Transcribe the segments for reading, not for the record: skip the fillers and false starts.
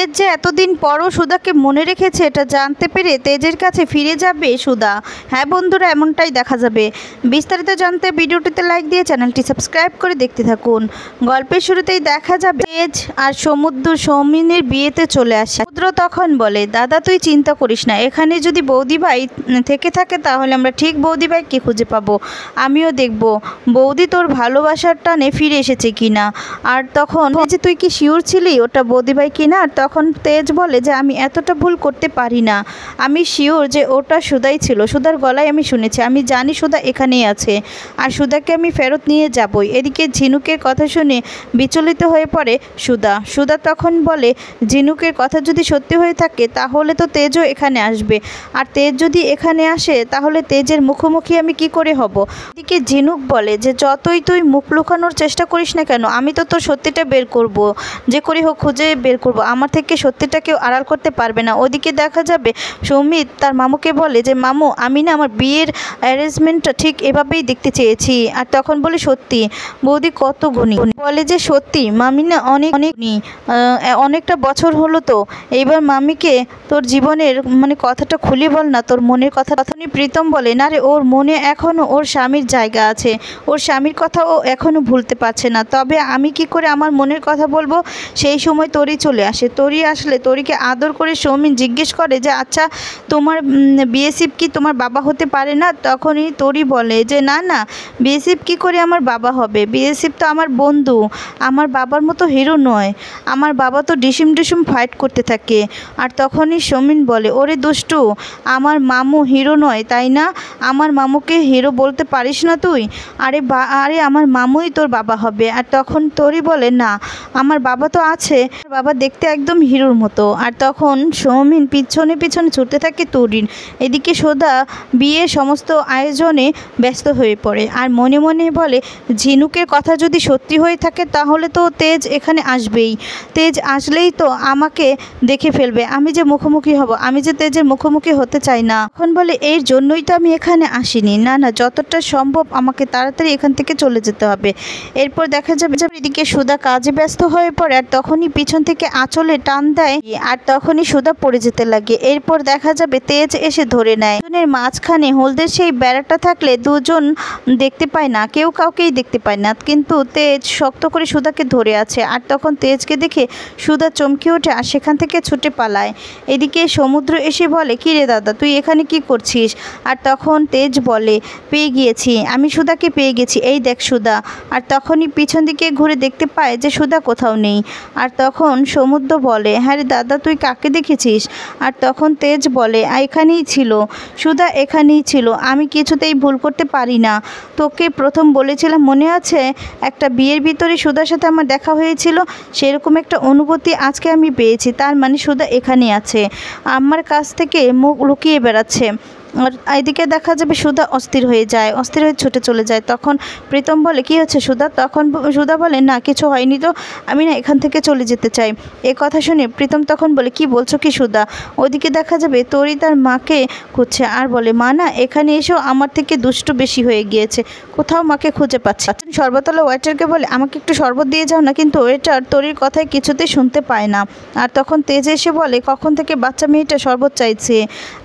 তেজ যে এতদিন পরও সুধাকে মনে রেখেছে এটা জানতে পেরে তেজের কাছে ফিরে যাবে সুধা। হ্যাঁ বন্ধুরা, এমনটাই দেখা যাবে। বিস্তারিত জানতে ভিডিওটিতে লাইক দিয়ে চ্যানেলটি সাবস্ক্রাইব করে দেখতে থাকুন। গল্পের শুরুতেই দেখা যাবে তেজ আর সমুদ্র সৌমিনের বিয়েতে চলে আসে। সমুদ্র তখন বলে, দাদা তুই চিন্তা করিস না, এখানে যদি বৌদি ভাই থেকে থাকে তাহলে আমরা ঠিক বৌদি ভাইকে খুঁজে পাবো। আমিও দেখব বৌদি তোর ভালোবাসার টানে ফিরে এসেছে কিনা। আর তখন যে তুই কি শিওর ছিলি ওটা বৌদি ভাই কিনা? আর তখন তেজ বলে যে আমি এতটা ভুল করতে পারি না, আমি শিওর যে ওটা সুধাই ছিল। সুধার গলায় আমি শুনেছি, আমি জানি সুধা এখানেই আছে আর সুধাকে আমি ফেরত নিয়ে যাবই। এদিকে ঝিনুকের কথা শুনে বিচলিত হয়ে পড়ে সুধা। সুধা তখন বলে, ঝিনুকের কথা যদি সত্যি হয়ে থাকে তাহলে তো তেজও এখানে আসবে, আর তেজ যদি এখানে আসে তাহলে তেজের মুখোমুখি আমি কি করে হব? এদিকে ঝিনুক বলে যে যতই তুই মুখ লুকানোর চেষ্টা করিস না কেন, আমি তো তোর সত্যিটা বের করব, যে করে হোক খুঁজে বের করব, আমার থেকে সত্যিটা কেউ আড়াল করতে পারবে না। ওদিকে দেখা যাবে সৌমিত তার মামুকে বলে যে মামু আমি না আমার বিয়ের অ্যারেঞ্জমেন্টটা ঠিক এভাবেই দেখতে চেয়েছি। আর তখন বলে সত্যি বৌদি কত গুণী। বলে যে সত্যি মামি না অনেক অনেকটা বছর হলো তো, এইবার মামিকে তোর জীবনের কথাটা খুলে বল না, তোর মনের কথা। তখনই প্রীতম বলে, না রে, ওর মনে এখনও ওর স্বামীর জায়গা আছে, ওর স্বামীর কথা ও এখনও ভুলতে পারছে না। তবে আমি কি করে আমার মনের কথা বলবো? সেই সময় তরি চলে আসে। তরি আসলে তরিকে আদর করে সৌমিন জিজ্ঞেস করে যে আচ্ছা তোমার বিএসএফ কি তোমার বাবা হতে পারে না? তখনই তরি বলে যে না না, বিএসএফ কি করে আমার বাবা হবে? বিএসএফ তো আমার বন্ধু, আমার বাবার মতো হিরো নয়, আমার বাবা তো ডিসিম ফাইট করতে থাকে। আর তখনই সৌমিন বলে, ওরে দুষ্টু, আমার মামু হিরো নয় তাই না? আমার মামুকে হিরো বলতে পারিস না তুই? আরে আমার মামুই তোর বাবা হবে। আর তখন তরি বলে, না আমার বাবা তো আছে, বাবা দেখতে একদম হিরোর মতো। আর তখন সৌমিন পিছনে পিছনে ছুটতে থাকে তরির। এদিকে সুধা বিয়ের সমস্ত আয়োজনে ব্যস্ত হয়ে পড়ে আর মনে মনে বলে, ঝিনুকের কথা যদি সত্যি হয়ে থাকে তাহলে তো তেজ এখানে আসবেই, তেজ আসলেই তো আমাকে দেখে ফেলবে, আমি যে মুখোমুখি হব, আমি যে তেজের মুখোমুখি হতে চাই না। এখন বলে এর জন্যই তো আমি এখানে আসিনি, না না যতটা সম্ভব আমাকে তাড়াতাড়ি এখান থেকে চলে যেতে হবে। এরপর দেখা যাবে এদিকে সুধা কাজে ব্যস্ত হয়ে পড়ে আর তখনই পিছন থেকে আঁচলে টান দেয় আর তখনই সুধা পড়ে যেতে লাগে। এরপর দেখা যাবে তেজ এসে ধরে নেয়। দুজনের মাঝখানে হলদের সেই বেড়াটা থাকলে দুজন দেখতে পায় না, কেউ কাউকেই দেখতে পায় না, কিন্তু তেজ শক্ত করে সুধাকে ধরে আছে। আর তখন তেজকে দেখে সুধা চমকে ওঠে আর সেখান থেকে ছুটে পালায়। এদিকে সমুদ্র এসে বলে, কি রে দাদা তুই এখানে কি করছিস? আর তখন তেজ বলে, পেয়ে গিয়েছি, আমি সুধাকে পেয়ে গেছি, এই দেখ সুধা। আর তখনই পিছন দিকে ঘুরে দেখতে পায় যে সুধা কোথাও নেই। আর তখন সমুদ্র বলে, হ্যাঁ রে দাদা তুই কাকে দেখেছিস? আর তখন তেজ বলে, এখানেই ছিল সুধা, এখানেই ছিল, আমি কিছুতেই ভুল করতে পারি না। তোকে প্রথম বলেছিলাম মনে আছে, একটা বিয়ের ভিতরে সুধার সাথে আমার দেখা হয়েছিল, সেরকম একটা অনুভূতি আজকে আমি পেয়েছি, তার মানে সুধা এখানে আছে, আমার কাছ থেকে মুখ লুকিয়ে বেড়াচ্ছে। আর এদিকে দেখা যাবে সুধা অস্থির হয়ে ছুটে চলে যায়। তখন প্রীতম বলে, কি হচ্ছে সুধা? তখন সুধা বলে, না কিছু হয়নি তো, আমি না এখান থেকে চলে যেতে চাই। এ কথা শুনে প্রীতম তখন বলে, কি বলছো কি সুধা? ওদিকে দেখা যাবে তরি তার মাকে খুঁজছে আর বলে, মা না এখানে এসেও আমার থেকে দুষ্টু বেশি হয়ে গিয়েছে, কোথাও মাকে খুঁজে পাচ্ছে। শরবতওয়ালা ওয়েটারকে বলে, আমাকে একটু শরবত দিয়ে যাও না, কিন্তু ওয়েটার তরির কথায় কিছুতেই শুনতে পায় না। আর তখন তেজ এসে বলে, কখন থেকে বাচ্চা মেয়েটা শরবত চাইছে,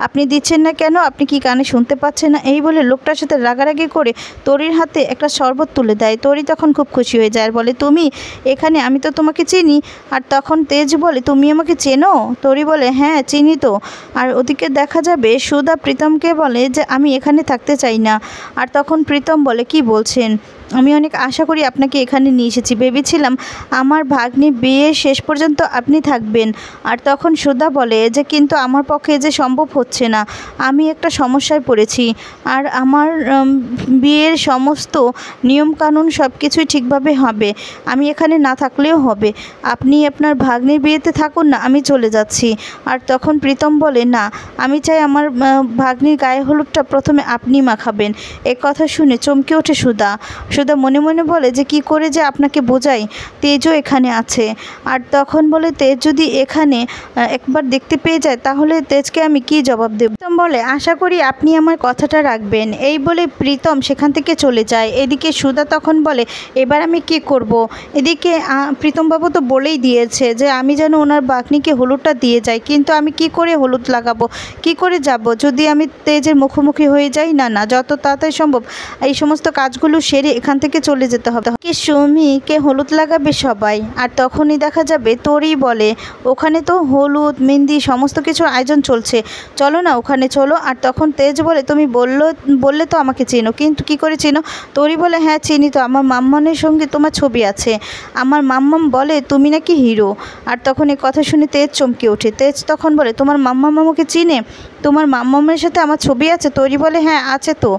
আপনি দিচ্ছেন না কেন? আপনি কি কানে শুনতে পাচ্ছেন না? এই বলে লোকটার সাথে রাগারাগি করে তরির হাতে একটা শরবত তুলে দেয়। তরি তখন খুব খুশি হয়ে যায় আর বলে, তুমি এখানে, আমি তো তোমাকে চিনি। আর তখন তেজ বলে, তুমি আমাকে চেনো? তরি বলে, হ্যাঁ চিনি তো। আর ওদিকে দেখা যাবে সুধা প্রীতমকে বলে যে আমি এখানে থাকতে চাই না। আর তখন প্রীতম বলে, কি বলছেন? আমি অনেক আশা করি আপনাকে এখানে নিয়ে এসেছি, ভেবেছিলাম আমার ভাগ্নি বিয়ে শেষ পর্যন্ত আপনি থাকবেন। আর তখন সুধা বলে যে কিন্তু আমার পক্ষে যে সম্ভব হচ্ছে না, আমি একটা সমস্যায় পড়েছি, আর আমার বিয়ের সমস্ত নিয়মকানুন সব কিছুই ঠিকভাবে হবে, আমি এখানে না থাকলেও হবে, আপনি আপনার ভাগ্নির বিয়েতে থাকুন না, আমি চলে যাচ্ছি। আর তখন প্রীতম বলে, না আমি চাই আমার ভাগ্নির গায়ে হলুদটা প্রথমে আপনি মাখাবেন। এ কথা শুনে চমকে ওঠে সুধা। সুধা মনে মনে বলে যে কি করে যে আপনাকে বোঝাই, তেজও এখানে আছে। আর তখন বলে তেজ যদি এখানে একবার দেখতে পেয়ে যায় তাহলে তেজকে আমি কি জবাব দেব। প্রীতম বলে আশা করি আপনি আমার কথাটা রাখবেন। এই বলে প্রীতম সেখান থেকে চলে যায়। এদিকে সুধা তখন বলে এবার আমি কি করব। এদিকে প্রীতমবাবু তো বলেই দিয়েছে যে আমি যেন ওনার বাকনিকে হলুদটা দিয়ে যাই, কিন্তু আমি কি করে হলুদ লাগাবো, কি করে যাব যদি আমি তেজের মুখোমুখি হয়ে যাই? না না, যত তাড়াতাড়ি সম্ভব এই সমস্ত কাজগুলো সেরে এখান থেকে চলে যেতে হবে। কি সুমিকে হলুদ লাগাবে সবাই। আর তখনই দেখা যাবে তোরই বলে ওখানে তো হলুদ মেহেন্দি সমস্ত কিছুর আয়োজন চলছে, চলো না ওখানে চলো। আর তখন তেজ বলে তুমি বললে তো আমাকে চেনো, কিন্তু কি করে চেনো? তোরই বলে হ্যাঁ চিনি তো, আমার মাম্মামের সঙ্গে তোমার ছবি আছে, আমার মাম্মাম বলে তুমি নাকি হিরো। আর তখন এই কথা শুনে তেজ চমকে ওঠে। তেজ তখন বলে তোমার মাম্মাম আমাকে চিনে, তোমার মাম্মামের সাথে আমার ছবি আছে? তৈরি বলে হ্যাঁ আছে তো,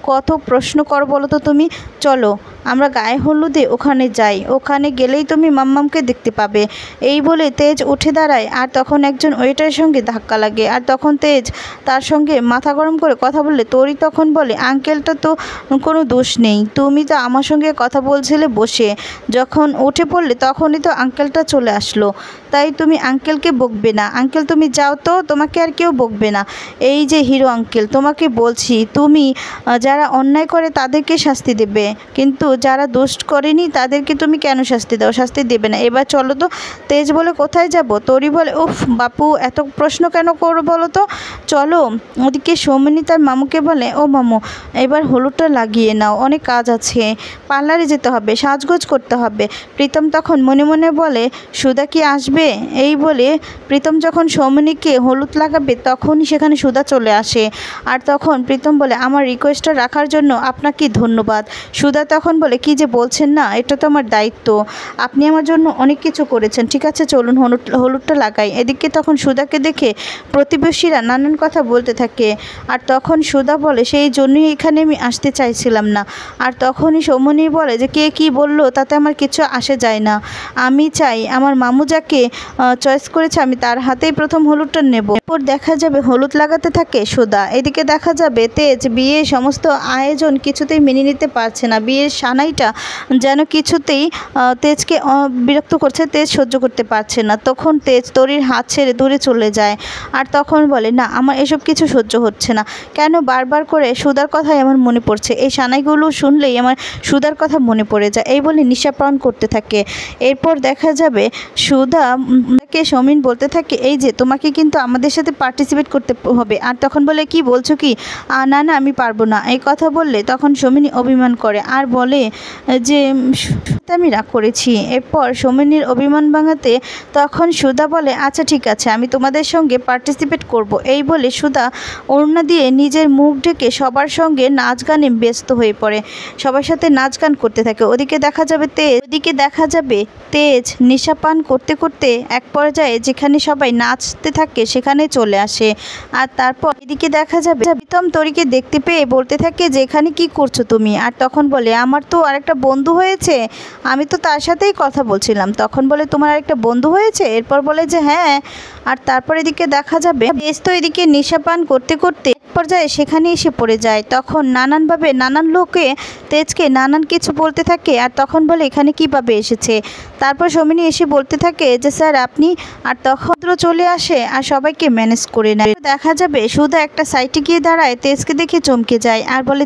কত প্রশ্ন করো বলো তো তুমি, চলো আমরা গায়ে হলুদে ওখানে যাই, ওখানে গেলেই তুমি মাম্মামকে দেখতে পাবে। এই বলে তেজ উঠে দাঁড়ায়। আর তখন একজন ওয়েটারের সঙ্গে ধাক্কা লাগে। আর তখন তেজ তার সঙ্গে মাথা গরম করে কথা বললে তোরই তখন বলে আঙ্কেলটা তো কোনো দোষ নেই, তুমি তো আমার সঙ্গে কথা বলছিলে বসে, যখন উঠে পড়লে তখনই তো আঙ্কেলটা চলে আসলো, তাই তুমি আঙ্কেলকে বকবে না। আঙ্কেল তুমি যাও তো, তোমাকে আর কেউ বকবে না। এই যে হিরো আঙ্কেল তোমাকে বলছি, তুমি যারা অন্যায় করে তাদেরকে শাস্তি দেবে, কিন্তু যারা দোষ করেনি তাদেরকে তুমি কেন শাস্তি দাও? শাস্তি দেবে না। এবার চলো তো। তেজ বলে কোথায় যাব? তোরি বলে উফ বাপু এত প্রশ্ন কেন করো বলো তো, চলো। ওদিকে সৌমিনী তার মামুকে বলে ও মামু এবার হলুদটা লাগিয়ে নাও, অনেক কাজ আছে, পার্লারে যেতে হবে, সাজগোজ করতে হবে। প্রীতম তখন মনে মনে বলে সুধা কি আসবে? এই বলে প্রীতম যখন সৌমিনীকে হলুদ লাগাবে তখনই সেখানে সুধা চলে আসে। আর তখন প্রীতম বলে আমার রিকোয়েস্টটা রাখার জন্য আপনাকে ধন্যবাদ। সুধা তখন বলে কি যে বলছেন না, এটা তো আমার দায়িত্ব, আপনি আমার জন্য অনেক কিছু করেছেন, ঠিক আছে চলুন হলুদটা লাগাই। এদিকে তখন সুধাকে দেখে প্রতিবেশীরা নানান কথা বলতে থাকে। আর তখন সুধা বলে সেই জন্যই এখানে আমি আসতে চাইছিলাম না। আর তখনই সৌমিনী বলে যে কে কি বললো তাতে আমার কিছু আসে যায় না, আমি চাই আমার মামু যাকে চয়েস করেছে আমি তার হাতেই প্রথম হলুদটা নেব। এরপর দেখা যাবে হলুদ লাগাতে থাকে সুধা। এদিকে দেখা যাবে তেজ বিয়ের সমস্ত আয়োজন কিছুতেই মেনে নিতে পারছে না, বিয়ের সানাইটা যেন কিছুতেই তেজকে বিরক্ত করছে, তেজ সহ্য করতে পারছে না। তখন তেজ তরির হাত ছেড়ে দূরে চলে যায়। আর তখন বলে না আমার এসব কিছু সহ্য হচ্ছে না, কেন বারবার করে সুধার কথাই আমার মনে পড়ছে, এই সানাইগুলো শুনলেই আমার সুধার কথা মনে পড়ে যায়। এই বলে নিশাপান করতে থাকে। এরপর দেখা যাবে সুধাকে সৌমিন বলতে থাকে এই যে তোমাকে কিন্তু আমাদের সাথে পার্টিসিপেট করতে হবে। আর তখন বলে কি বলছো কি, না না আমি পারবো না। এই কথা বললে তখন সৌমিনী অভিমান করে আর বলে যে আমি রাগ করেছি। এরপর সৌমিনীর অভিমান ভাঙাতে তখন সুধা বলে আচ্ছা ঠিক আছে আমি তোমাদের সঙ্গে পার্টিসিপেট করব। এই বলে সুধা ওড়না দিয়ে নিজের মুখ ঢেকে সবার সঙ্গে নাচ গানে ব্যস্ত হয়ে পড়ে, সবার সাথে নাচ গান করতে থাকে। ওদিকে দেখা যাবে তেজ নেশাপান করতে করতে এক পর্যায়ে যেখানে সবাই নাচতে থাকে সেখানে চলে আসে। আর তারপর এদিকে দেখা যাবে প্রীতম তরিকে দেখতে পেয়ে বলতে থাকে যে এখানে কি করছো তুমি? আর তখন বলে আমার তো আরেকটা বন্ধু হয়েছে, আমি তো তার সাথেই কথা বলছিলাম। তখন বলে তোমার আরেকটা বন্ধু হয়েছে? এরপর বলে যে হ্যাঁ। আর তারপর এদিকে দেখা যাবে তেজ তো এদিকে নেশাপান করতে করতে পর্যায়ে সেখানে এসে পড়ে যায়। তখন নানানভাবে নানান লোকে তেজকে নানান কিছু বলতে থাকে। আর তখন বলে এখানে কীভাবে এসেছে? তারপর সৌমিনী এসে বলতে থাকে যে স্যার আপনি। আর তখন চলে আসে আর সবাইকে ম্যানেজ করে নেয়। দেখা যাবে সুধা একটা সাইটে গিয়ে দাঁড়ায়, তেজকে দেখে চমকে যায় আর বলে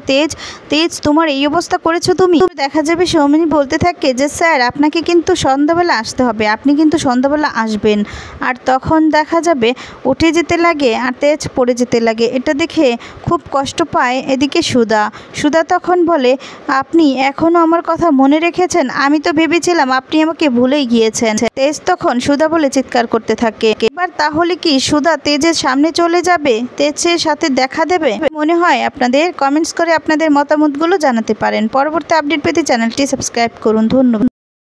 তেজ তোমার এই অবস্থা করেছো তুমি? দেখা যাবে সৌমিনী বলতে থাকে যে স্যার আপনাকে কিন্তু সন্ধ্যাবেলা আসতে হবে, আপনি কিন্তু সন্ধ্যাবেলা আসবেন। আর তখন দেখা যাবে উঠে যেতে লাগে আর তেজ পড়ে যেতে লাগে। এটা দেখে খুব কষ্ট পায় এদিকে সুধা তখন বলে আপনি এখনও আমার কথা মনে রেখেছেন, আমি তো ভেবেছিলাম আপনি আমাকে ভুলেই গিয়েছেন। তেজ তখন সুধা বলে চিৎকার করতে থাকে। এবার তাহলে কি সুধা তেজের সামনে চলে যাবে, তেজের সাথে দেখা দেবে? মনে হয় আপনাদের কমেন্টস করে আপনাদের মতামতগুলো জানাতে পারেন। পরবর্তী আপডেট পেতে চ্যানেলটি সাবস্ক্রাইব করুন। ধন্যবাদ।